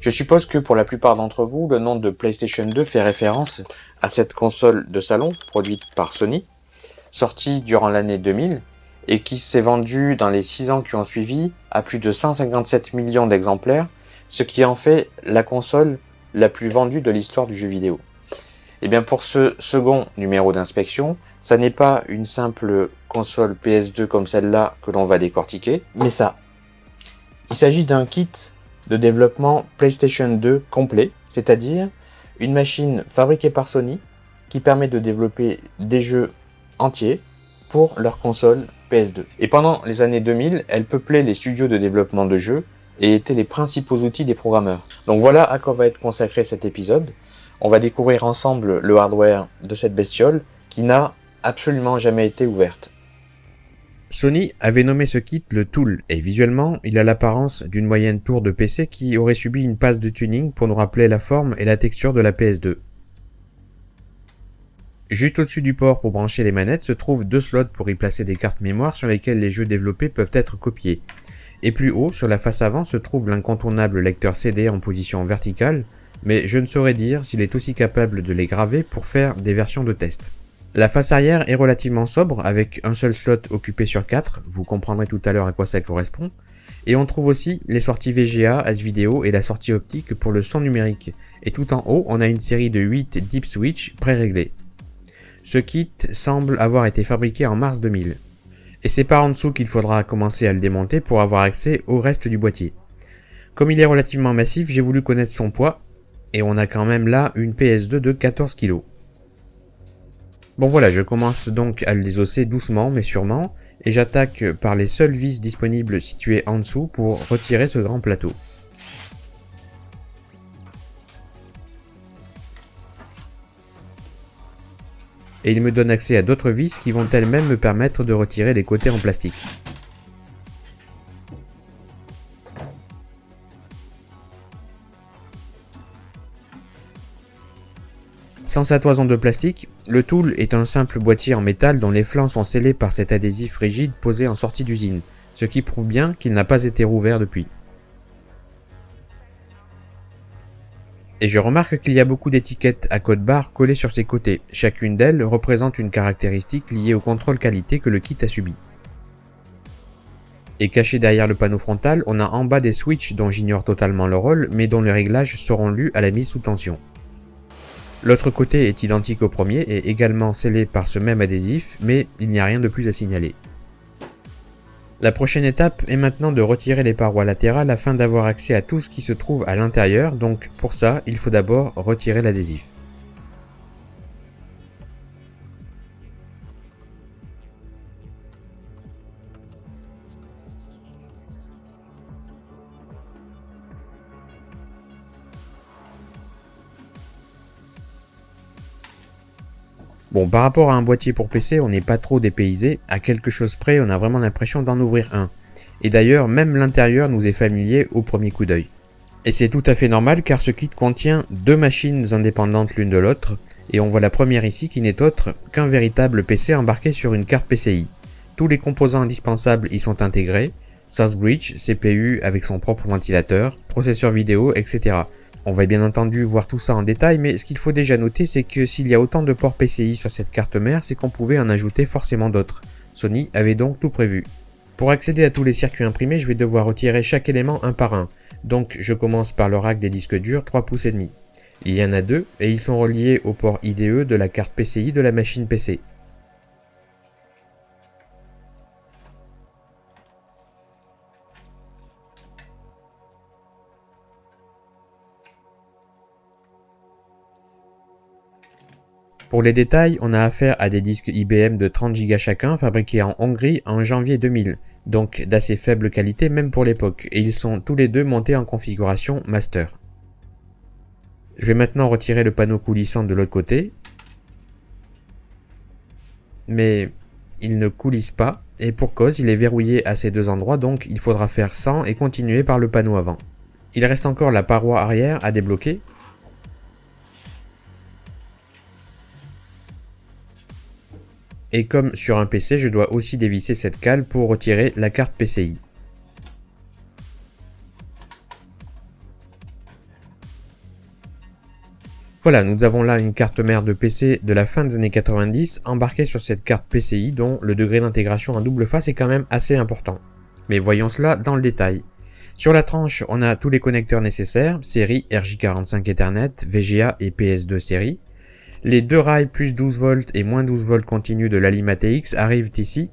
Je suppose que pour la plupart d'entre vous, le nom de PlayStation 2 fait référence à cette console de salon produite par Sony, sortie durant l'année 2000 et qui s'est vendue dans les 6 ans qui ont suivi à plus de 157 millions d'exemplaires, ce qui en fait la console la plus vendue de l'histoire du jeu vidéo. Et bien pour ce second numéro d'inspection, ça n'est pas une simple console PS2 comme celle-là que l'on va décortiquer, mais ça. Il s'agit d'un kit de développement PlayStation 2 complet, c'est-à-dire une machine fabriquée par Sony qui permet de développer des jeux entiers pour leur console PS2. Et pendant les années 2000, elle peuplait les studios de développement de jeux et était les principaux outils des programmeurs. Donc voilà à quoi va être consacré cet épisode. On va découvrir ensemble le hardware de cette bestiole qui n'a absolument jamais été ouverte. Sony avait nommé ce kit le Tool, et visuellement, il a l'apparence d'une moyenne tour de PC qui aurait subi une passe de tuning pour nous rappeler la forme et la texture de la PS2. Juste au-dessus du port pour brancher les manettes se trouvent deux slots pour y placer des cartes mémoire sur lesquelles les jeux développés peuvent être copiés. Et plus haut, sur la face avant, se trouve l'incontournable lecteur CD en position verticale, mais je ne saurais dire s'il est aussi capable de les graver pour faire des versions de test. La face arrière est relativement sobre, avec un seul slot occupé sur 4, vous comprendrez tout à l'heure à quoi ça correspond, et on trouve aussi les sorties VGA, S-Video et la sortie optique pour le son numérique, et tout en haut on a une série de 8 deep switch pré-réglés. Ce kit semble avoir été fabriqué en mars 2000, et c'est par en dessous qu'il faudra commencer à le démonter pour avoir accès au reste du boîtier. Comme il est relativement massif, j'ai voulu connaître son poids, et on a quand même là une PS2 de 14 kg. Bon voilà, je commence donc à le désosser doucement mais sûrement, et j'attaque par les seules vis disponibles situées en dessous pour retirer ce grand plateau. Et il me donne accès à d'autres vis qui vont elles-mêmes me permettre de retirer les côtés en plastique. Sans sa toison de plastique, le Tool est un simple boîtier en métal dont les flancs sont scellés par cet adhésif rigide posé en sortie d'usine, ce qui prouve bien qu'il n'a pas été rouvert depuis. Et je remarque qu'il y a beaucoup d'étiquettes à code barre collées sur ses côtés, chacune d'elles représente une caractéristique liée au contrôle qualité que le kit a subi. Et caché derrière le panneau frontal, on a en bas des switches dont j'ignore totalement le rôle, mais dont les réglages seront lus à la mise sous tension. L'autre côté est identique au premier et également scellé par ce même adhésif, mais il n'y a rien de plus à signaler. La prochaine étape est maintenant de retirer les parois latérales afin d'avoir accès à tout ce qui se trouve à l'intérieur, donc pour ça, il faut d'abord retirer l'adhésif. Bon, par rapport à un boîtier pour PC, on n'est pas trop dépaysé, à quelque chose près, on a vraiment l'impression d'en ouvrir un. Et d'ailleurs, même l'intérieur nous est familier au premier coup d'œil. Et c'est tout à fait normal car ce kit contient deux machines indépendantes l'une de l'autre, et on voit la première ici qui n'est autre qu'un véritable PC embarqué sur une carte PCI. Tous les composants indispensables y sont intégrés, Source Bridge, CPU avec son propre ventilateur, processeur vidéo, etc. On va bien entendu voir tout ça en détail, mais ce qu'il faut déjà noter, c'est que s'il y a autant de ports PCI sur cette carte mère, c'est qu'on pouvait en ajouter forcément d'autres. Sony avait donc tout prévu. Pour accéder à tous les circuits imprimés, je vais devoir retirer chaque élément un par un. Donc je commence par le rack des disques durs 3 pouces et demi. Il y en a deux, et ils sont reliés au port IDE de la carte PCI de la machine PC. Pour les détails, on a affaire à des disques IBM de 30 Go chacun fabriqués en Hongrie en janvier 2000, donc d'assez faible qualité même pour l'époque, et ils sont tous les deux montés en configuration master. Je vais maintenant retirer le panneau coulissant de l'autre côté, mais il ne coulisse pas, et pour cause il est verrouillé à ces deux endroits, donc il faudra faire sans et continuer par le panneau avant. Il reste encore la paroi arrière à débloquer. Et comme sur un PC, je dois aussi dévisser cette cale pour retirer la carte PCI. voilà, nous avons là une carte mère de PC de la fin des années 90 embarquée sur cette carte PCI dont le degré d'intégration en double face est quand même assez important. Mais voyons cela dans le détail. Sur la tranche, on a tous les connecteurs nécessaires, série RJ45 Ethernet, VGA et PS2 série. Les deux rails plus 12 volts et moins 12 volts continus de l'Alim ATX arrivent ici.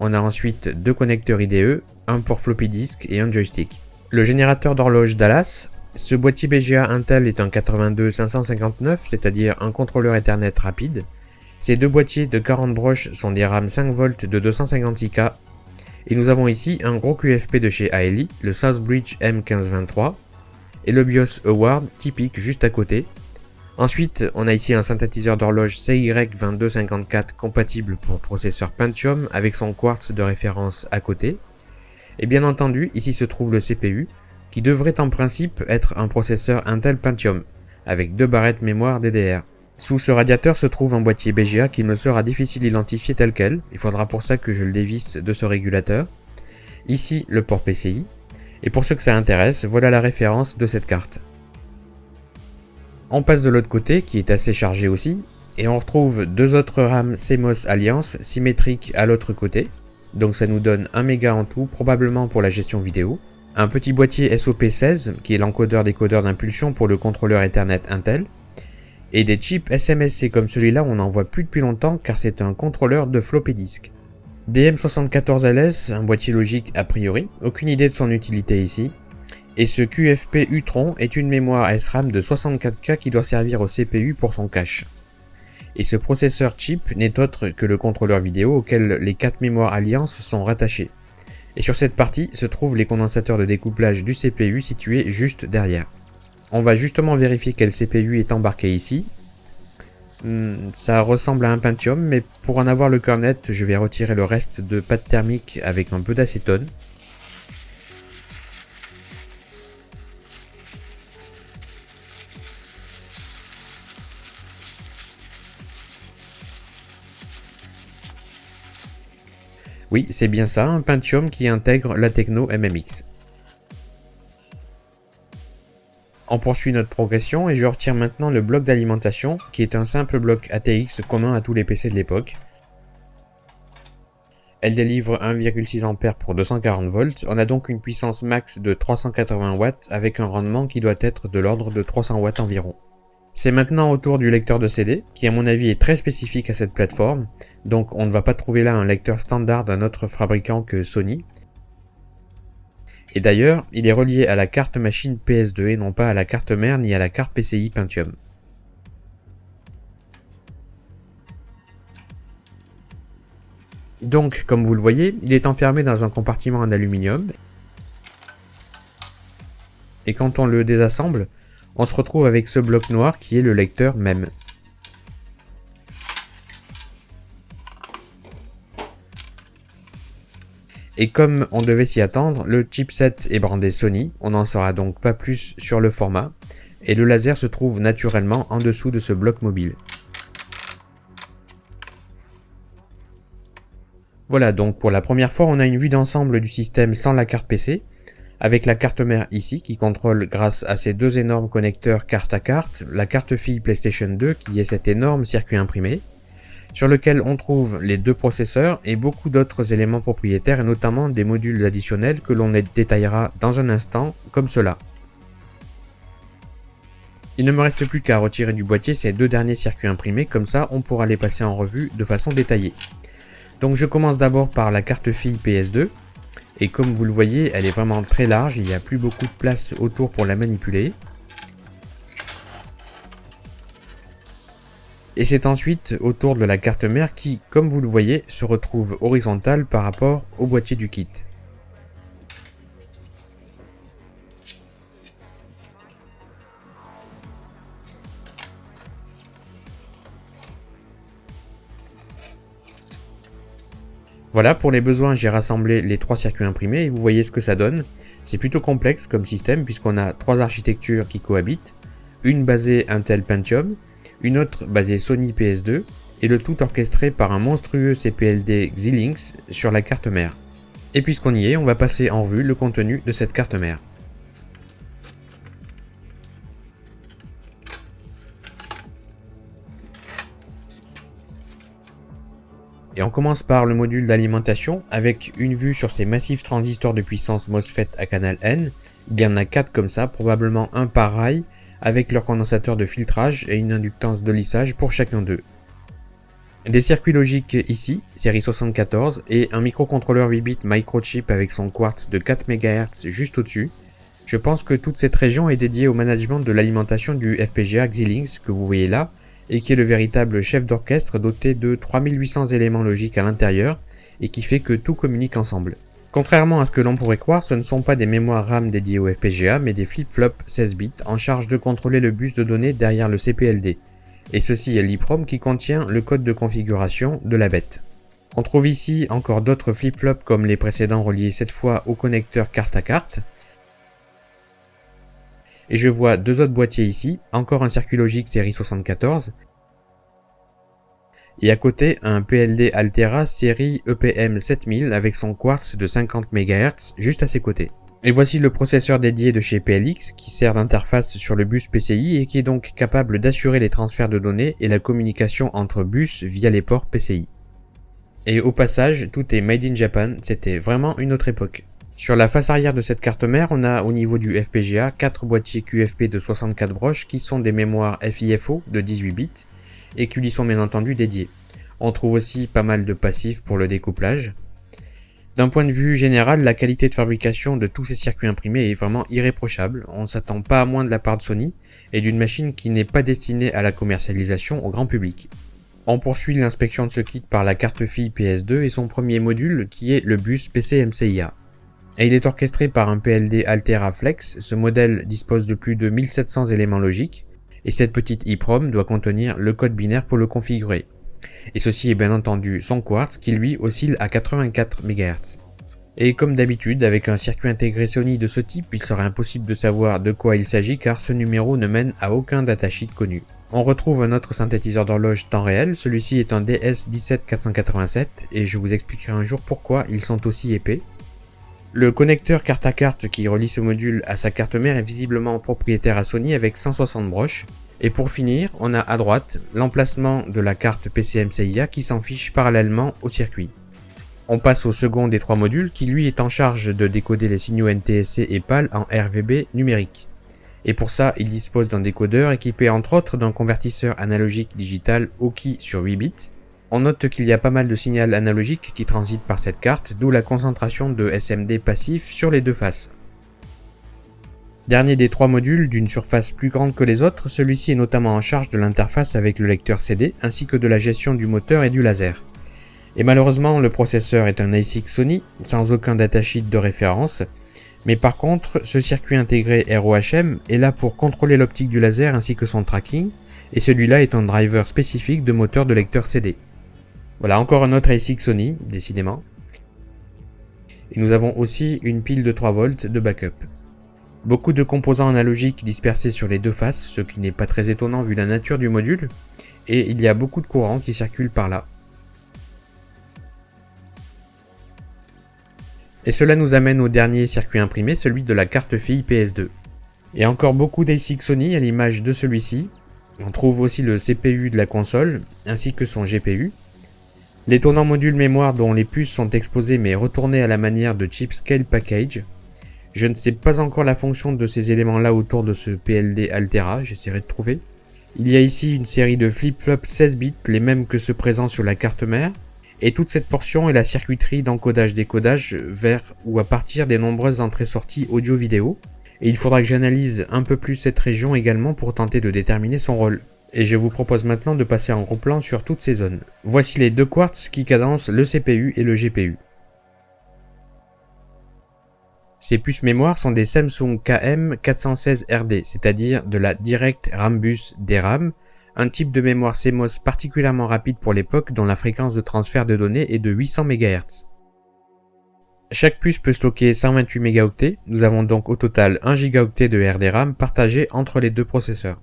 On a ensuite deux connecteurs IDE, un pour floppy disk et un joystick. Le générateur d'horloge Dallas. Ce boîtier BGA Intel est un 82-559, c'est-à-dire un contrôleur Ethernet rapide. Ces deux boîtiers de 40 broches sont des RAM 5V de 256K. Et nous avons ici un gros QFP de chez AELI, le Southbridge M1523, et le BIOS Award typique juste à côté. Ensuite, on a ici un synthétiseur d'horloge CY2254 compatible pour processeur Pentium avec son quartz de référence à côté. Et bien entendu, ici se trouve le CPU, qui devrait en principe être un processeur Intel Pentium, avec 2 barrettes mémoire DDR. Sous ce radiateur se trouve un boîtier BGA qui me sera difficile d'identifier tel quel, il faudra pour ça que je le dévisse de ce régulateur. Ici le port PCI, et pour ceux que ça intéresse, voilà la référence de cette carte. On passe de l'autre côté, qui est assez chargé aussi, et on retrouve deux autres RAM CMOS Alliance symétriques à l'autre côté, donc ça nous donne 1 méga en tout, probablement pour la gestion vidéo. Un petit boîtier SOP16 qui est l'encodeur-décodeur d'impulsion pour le contrôleur Ethernet Intel, et des chips SMSC comme celui-là on n'en voit plus depuis longtemps car c'est un contrôleur de floppy disk. DM74LS, un boîtier logique a priori, aucune idée de son utilité ici, et ce QFP Utron est une mémoire SRAM de 64K qui doit servir au CPU pour son cache. Et ce processeur chip n'est autre que le contrôleur vidéo auquel les 4 mémoires Alliance sont rattachées. Et sur cette partie se trouvent les condensateurs de découplage du CPU situés juste derrière. On va justement vérifier quel CPU est embarqué ici. Ça ressemble à un Pentium, mais pour en avoir le cœur net, je vais retirer le reste de pâte thermique avec un peu d'acétone. Oui, c'est bien ça, un Pentium qui intègre la techno MMX. On poursuit notre progression et je retire maintenant le bloc d'alimentation qui est un simple bloc ATX commun à tous les PC de l'époque. Elle délivre 1,6 A pour 240 volts, on a donc une puissance max de 380 watts avec un rendement qui doit être de l'ordre de 300 watts environ. C'est maintenant au tour du lecteur de CD, qui à mon avis est très spécifique à cette plateforme, donc on ne va pas trouver là un lecteur standard d'un autre fabricant que Sony. Et d'ailleurs, il est relié à la carte machine PS2 et non pas à la carte mère ni à la carte PCI Pentium. Donc, comme vous le voyez, il est enfermé dans un compartiment en aluminium, et quand on le désassemble, on se retrouve avec ce bloc noir qui est le lecteur même. Et comme on devait s'y attendre, le chipset est brandé Sony, on n'en saura donc pas plus sur le format, et le laser se trouve naturellement en dessous de ce bloc mobile. Voilà, donc pour la première fois on a une vue d'ensemble du système sans la carte PC, avec la carte mère ici qui contrôle grâce à ces deux énormes connecteurs carte à carte, la carte fille PlayStation 2 qui est cet énorme circuit imprimé, sur lequel on trouve les deux processeurs et beaucoup d'autres éléments propriétaires et notamment des modules additionnels que l'on détaillera dans un instant comme cela. Il ne me reste plus qu'à retirer du boîtier ces deux derniers circuits imprimés, comme ça on pourra les passer en revue de façon détaillée. Donc je commence d'abord par la carte fille PS2, et comme vous le voyez, elle est vraiment très large, il n'y a plus beaucoup de place autour pour la manipuler. Et c'est ensuite au tour de la carte mère qui, comme vous le voyez, se retrouve horizontale par rapport au boîtier du kit. Voilà, pour les besoins, j'ai rassemblé les trois circuits imprimés et vous voyez ce que ça donne. C'est plutôt complexe comme système puisqu'on a trois architectures qui cohabitent, une basée Intel Pentium, une autre basée Sony PS2 et le tout orchestré par un monstrueux CPLD Xilinx sur la carte mère. Et puisqu'on y est, on va passer en revue le contenu de cette carte mère. Et on commence par le module d'alimentation avec une vue sur ces massifs transistors de puissance MOSFET à canal N. Il y en a 4 comme ça, probablement un par rail, avec leur condensateur de filtrage et une inductance de lissage pour chacun d'eux. Des circuits logiques ici, série 74, et un microcontrôleur 8 bits microchip avec son quartz de 4 MHz juste au-dessus. Je pense que toute cette région est dédiée au management de l'alimentation du FPGA Xilinx que vous voyez là, et qui est le véritable chef d'orchestre doté de 3800 éléments logiques à l'intérieur, et qui fait que tout communique ensemble. Contrairement à ce que l'on pourrait croire, ce ne sont pas des mémoires RAM dédiées au FPGA, mais des flip-flops 16 bits en charge de contrôler le bus de données derrière le CPLD. Et ceci est l'EEPROM qui contient le code de configuration de la bête. On trouve ici encore d'autres flip-flops comme les précédents reliés cette fois au connecteur carte à carte. Et je vois 2 autres boîtiers ici, encore un circuit logique série 74. Et à côté, un PLD Altera série EPM 7000 avec son quartz de 50 MHz juste à ses côtés. Et voici le processeur dédié de chez PLX qui sert d'interface sur le bus PCI et qui est donc capable d'assurer les transferts de données et la communication entre bus via les ports PCI. Et au passage, tout est made in Japan, c'était vraiment une autre époque. Sur la face arrière de cette carte mère, on a au niveau du FPGA 4 boîtiers QFP de 64 broches qui sont des mémoires FIFO de 18 bits et qui lui sont bien entendu dédiés. On trouve aussi pas mal de passifs pour le découplage. D'un point de vue général, la qualité de fabrication de tous ces circuits imprimés est vraiment irréprochable. On ne s'attend pas à moins de la part de Sony et d'une machine qui n'est pas destinée à la commercialisation au grand public. On poursuit l'inspection de ce kit par la carte fille PS2 et son premier module qui est le bus PCMCIA. Et il est orchestré par un PLD Altera Flex. Ce modèle dispose de plus de 1700 éléments logiques et cette petite EEPROM doit contenir le code binaire pour le configurer. Et ceci est bien entendu son quartz qui lui oscille à 84 MHz. Et comme d'habitude, avec un circuit intégré Sony de ce type, il serait impossible de savoir de quoi il s'agit car ce numéro ne mène à aucun datasheet connu. On retrouve un autre synthétiseur d'horloge temps réel, celui-ci est un DS17487 et je vous expliquerai un jour pourquoi ils sont aussi épais. Le connecteur carte à carte qui relie ce module à sa carte mère est visiblement propriétaire à Sony avec 160 broches. Et pour finir, on a à droite l'emplacement de la carte PCMCIA qui s'en fiche parallèlement au circuit. On passe au second des 3 modules qui lui est en charge de décoder les signaux NTSC et PAL en RVB numérique. Et pour ça, il dispose d'un décodeur équipé entre autres d'un convertisseur analogique digital OKI sur 8 bits. On note qu'il y a pas mal de signal analogique qui transite par cette carte, d'où la concentration de SMD passif sur les 2 faces. Dernier des 3 modules d'une surface plus grande que les autres, celui-ci est notamment en charge de l'interface avec le lecteur CD ainsi que de la gestion du moteur et du laser. Et malheureusement, le processeur est un ASIC Sony sans aucun datasheet de référence, mais par contre, ce circuit intégré ROHM est là pour contrôler l'optique du laser ainsi que son tracking, et celui-là est un driver spécifique de moteur de lecteur CD. Voilà encore un autre ASIC Sony, décidément. Et nous avons aussi une pile de 3 volts de backup. Beaucoup de composants analogiques dispersés sur les 2 faces, ce qui n'est pas très étonnant vu la nature du module, et il y a beaucoup de courant qui circule par là. Et cela nous amène au dernier circuit imprimé, celui de la carte fille PS2. Et encore beaucoup d'ASIC Sony à l'image de celui-ci. On trouve aussi le CPU de la console, ainsi que son GPU. L'étonnant module mémoire dont les puces sont exposées mais retournées à la manière de Chip Scale Package. Je ne sais pas encore la fonction de ces éléments-là autour de ce PLD Altera, j'essaierai de trouver. Il y a ici une série de flip-flops 16 bits, les mêmes que ceux présents sur la carte mère, et toute cette portion est la circuiterie d'encodage-décodage vers ou à partir des nombreuses entrées-sorties audio-vidéo, et il faudra que j'analyse un peu plus cette région également pour tenter de déterminer son rôle. Et je vous propose maintenant de passer en gros plan sur toutes ces zones. Voici les 2 quartz qui cadencent le CPU et le GPU. Ces puces mémoire sont des Samsung KM416RD, c'est-à-dire de la Direct Rambus DRAM, un type de mémoire CMOS particulièrement rapide pour l'époque dont la fréquence de transfert de données est de 800 MHz. Chaque puce peut stocker 128 mégaoctets, nous avons donc au total 1 gigaoctet de RDRAM partagé entre les 2 processeurs.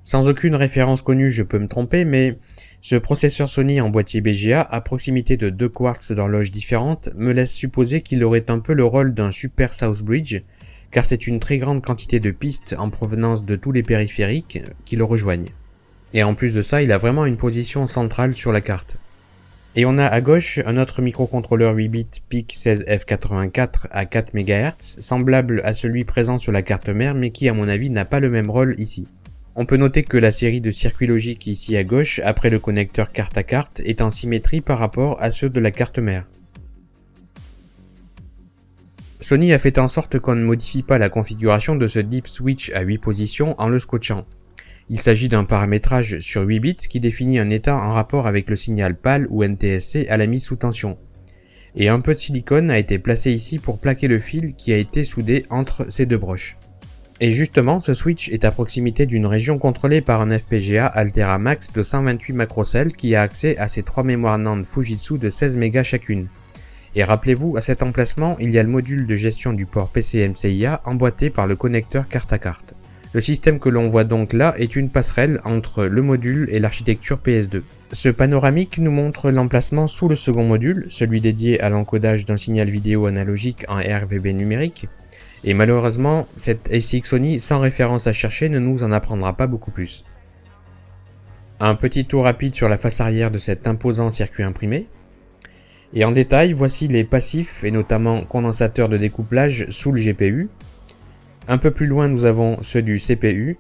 Sans aucune référence connue, je peux me tromper, mais ce processeur Sony en boîtier BGA, à proximité de 2 quartz d'horloges différentes, me laisse supposer qu'il aurait un peu le rôle d'un Super Southbridge, car c'est une très grande quantité de pistes en provenance de tous les périphériques qui le rejoignent. Et en plus de ça, il a vraiment une position centrale sur la carte. Et on a à gauche un autre microcontrôleur 8 bits PIC16F84 à 4 MHz, semblable à celui présent sur la carte mère, mais qui à mon avis n'a pas le même rôle ici. On peut noter que la série de circuits logiques ici à gauche, après le connecteur carte à carte, est en symétrie par rapport à ceux de la carte mère. Sony a fait en sorte qu'on ne modifie pas la configuration de ce deep switch à 8 positions en le scotchant. Il s'agit d'un paramétrage sur 8 bits qui définit un état en rapport avec le signal PAL ou NTSC à la mise sous tension. Et un peu de silicone a été placé ici pour plaquer le fil qui a été soudé entre ces deux broches. Et justement, ce switch est à proximité d'une région contrôlée par un FPGA Altera Max de 128 macrocelles qui a accès à ces 3 mémoires NAND Fujitsu de 16 Mb chacune. Et rappelez-vous, à cet emplacement, il y a le module de gestion du port PCMCIA emboîté par le connecteur carte à carte. Le système que l'on voit donc là est une passerelle entre le module et l'architecture PS2. Ce panoramique nous montre l'emplacement sous le second module, celui dédié à l'encodage d'un signal vidéo analogique en RVB numérique. Et malheureusement, cette ASIC Sony sans référence à chercher ne nous en apprendra pas beaucoup plus. Un petit tour rapide sur la face arrière de cet imposant circuit imprimé. Et en détail, voici les passifs et notamment condensateurs de découplage sous le GPU. Un peu plus loin, nous avons ceux du CPU.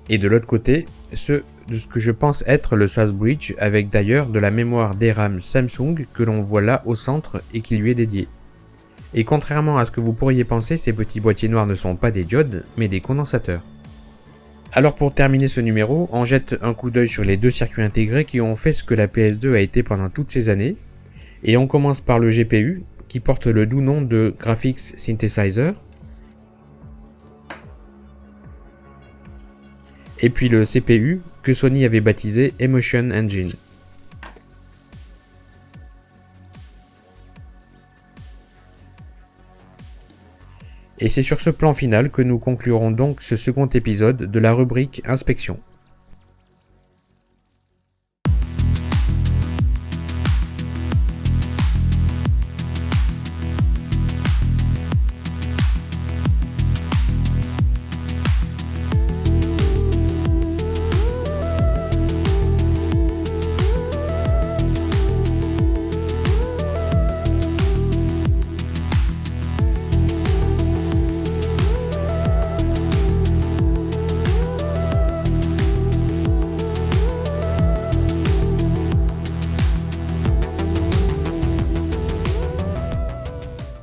Et de l'autre côté, ceux de ce que je pense être le SAS Bridge, avec d'ailleurs de la mémoire DRAM Samsung que l'on voit là au centre et qui lui est dédiée. Et contrairement à ce que vous pourriez penser, ces petits boîtiers noirs ne sont pas des diodes, mais des condensateurs. Alors pour terminer ce numéro, on jette un coup d'œil sur les deux circuits intégrés qui ont fait ce que la PS2 a été pendant toutes ces années. Et on commence par le GPU, qui porte le doux nom de Graphics Synthesizer. Et puis le CPU, que Sony avait baptisé Emotion Engine. Et c'est sur ce plan final que nous conclurons donc ce second épisode de la rubrique Inspection.